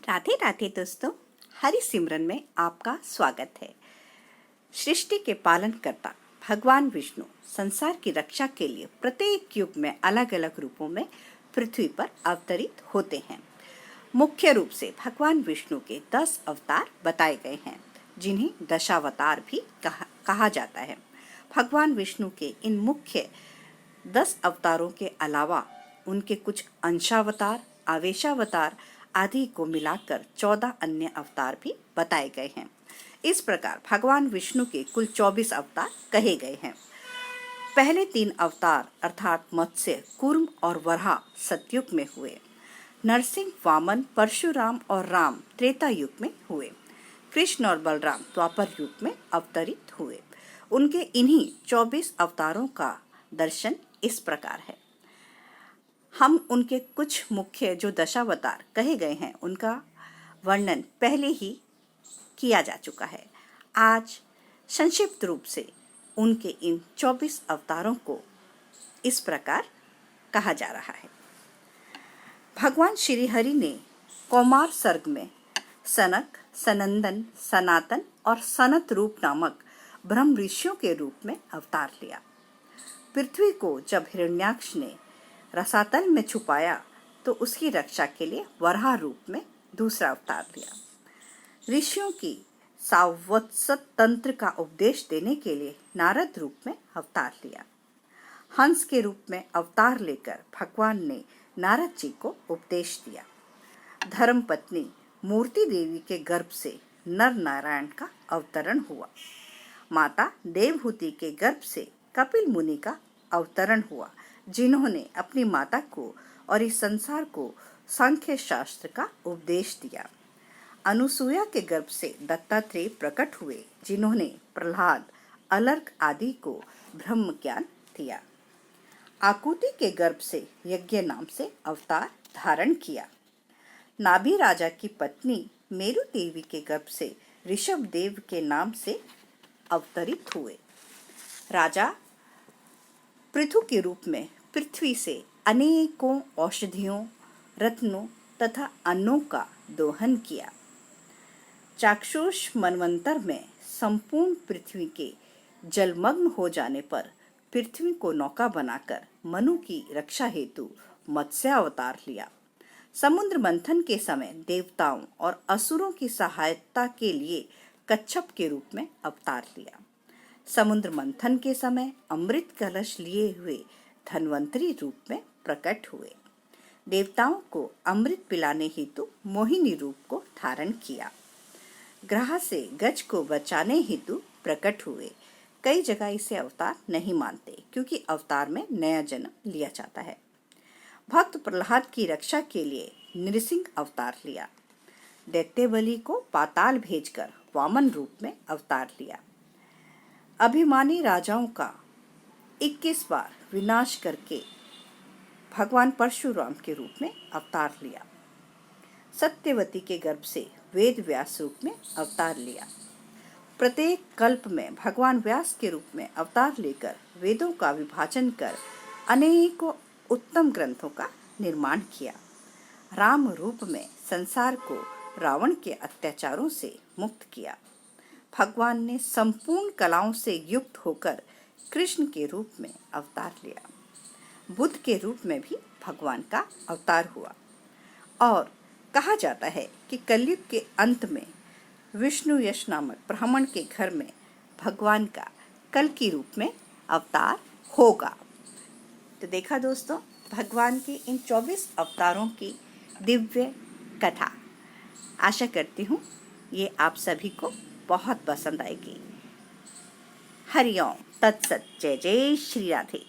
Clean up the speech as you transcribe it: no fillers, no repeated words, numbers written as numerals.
राधे राधे दोस्तों, हरि सिमरन में आपका स्वागत है। सृष्टि के पालन करता भगवान विष्णु संसार की रक्षा के लिए प्रत्येक युग में अलग अलग रूपों में पृथ्वी पर अवतरित होते हैं। मुख्य रूप से भगवान विष्णु के 10 अवतार बताए गए हैं, जिन्हें दशावतार भी कहा जाता है। भगवान विष्णु के इन मुख्य 10 अवतारों के अलावा उनके कुछ अंशावतार, आवेशावतार आदि को मिलाकर 14 अन्य अवतार भी बताए गए हैं। इस प्रकार भगवान विष्णु के कुल 24 अवतार कहे गए हैं। पहले 3 अवतार अर्थात मत्स्य, कूर्म और वराह सतयुग में हुए। नरसिंह, वामन, परशुराम और राम त्रेता युग में हुए। कृष्ण और बलराम द्वापर युग में अवतरित हुए। उनके इन्हीं 24 अवतारों का दर्शन इस प्रकार है। हम उनके कुछ मुख्य जो दशावतार कहे गए हैं उनका वर्णन पहले ही किया जा चुका है। आज संक्षिप्त रूप से उनके इन 24 अवतारों को इस प्रकार कहा जा रहा है। भगवान श्री हरि ने कौमार सर्ग में सनक, सनंदन, सनातन और सनत रूप नामक ब्रह्म ऋषियों के रूप में अवतार लिया। पृथ्वी को जब हिरण्याक्ष ने रसातल में छुपाया तो उसकी रक्षा के लिए वराह रूप में दूसरा अवतार लिया। ऋषियों की सावत्सत तंत्र का उपदेश देने के लिए नारद रूप में अवतार लिया। हंस के रूप में अवतार लेकर भगवान ने नारद जी को उपदेश दिया। धर्म पत्नी मूर्ति देवी के गर्भ से नर नारायण का अवतरण हुआ। माता देवहूति के गर्भ से कपिल मुनि का अवतरण हुआ, जिन्होंने अपनी माता को और इस संसार को सांख्य शास्त्र का उपदेश दिया। अनुसूया के गर्भ से दत्तात्रेय प्रकट हुए, जिन्होंने प्रहलाद, अलर्क आदि को ब्रह्म ज्ञान दिया। आकुति के गर्भ से यज्ञ नाम से अवतार धारण किया। नाभि राजा की पत्नी मेरु देवी के गर्भ से ऋषभ देव के नाम से अवतरित हुए। राजा पृथु के रूप में पृथ्वी से अनेकों औषधियों, रत्नों तथा अन्नों का दोहन किया। चाक्षुष मनवंतर में संपूर्ण पृथ्वी के जलमग्न हो जाने पर पृथ्वी को नौका बनाकर मनु की रक्षा हेतु मत्स्य अवतार लिया। समुद्र मंथन के समय देवताओं और असुरों की सहायता के लिए कच्छप के रूप में अवतार लिया। समुद्र मंथन के समय अमृत कलश लिए हुए धन्वंतरी रूप में प्रकट हुए। देवताओं को अमृत पिलाने हेतु मोहिनी रूप को धारण किया। ग्रह से गज को बचाने हेतु प्रकट हुए। कई जगह इसे अवतार नहीं मानते, क्योंकि अवतार में नया जन्म लिया जाता है। भक्त प्रहलाद की रक्षा के लिए नृसिंह अवतार लिया। दैत्य बलि को पाताल भेजकर वामन रूप में अवतार लिया। अभिमानी राजाओं का 21 बार विनाश करके भगवान परशुराम के रूप में अवतार लिया। सत्यवती के गर्भ से वेद व्यास रूप में अवतार लिया। प्रत्येक कल्प में भगवान व्यास के रूप में अवतार लेकर वेदों का विभाजन कर अनेकों उत्तम ग्रंथों का निर्माण किया। राम रूप में संसार को रावण के अत्याचारों से मुक्त किया। भगवान ने संपूर्ण कलाओं से युक्त होकर कृष्ण के रूप में अवतार लिया। बुद्ध के रूप में भी भगवान का अवतार हुआ। और कहा जाता है कि कलयुग के अंत में विष्णु यश नामक ब्राह्मण के घर में भगवान का कल की रूप में अवतार होगा। तो देखा दोस्तों, भगवान के इन 24 अवतारों की दिव्य कथा। आशा करती हूँ ये आप सभी को बहुत पसंद आएगी। हरि ओम तत्सत। जय जय श्री राधे।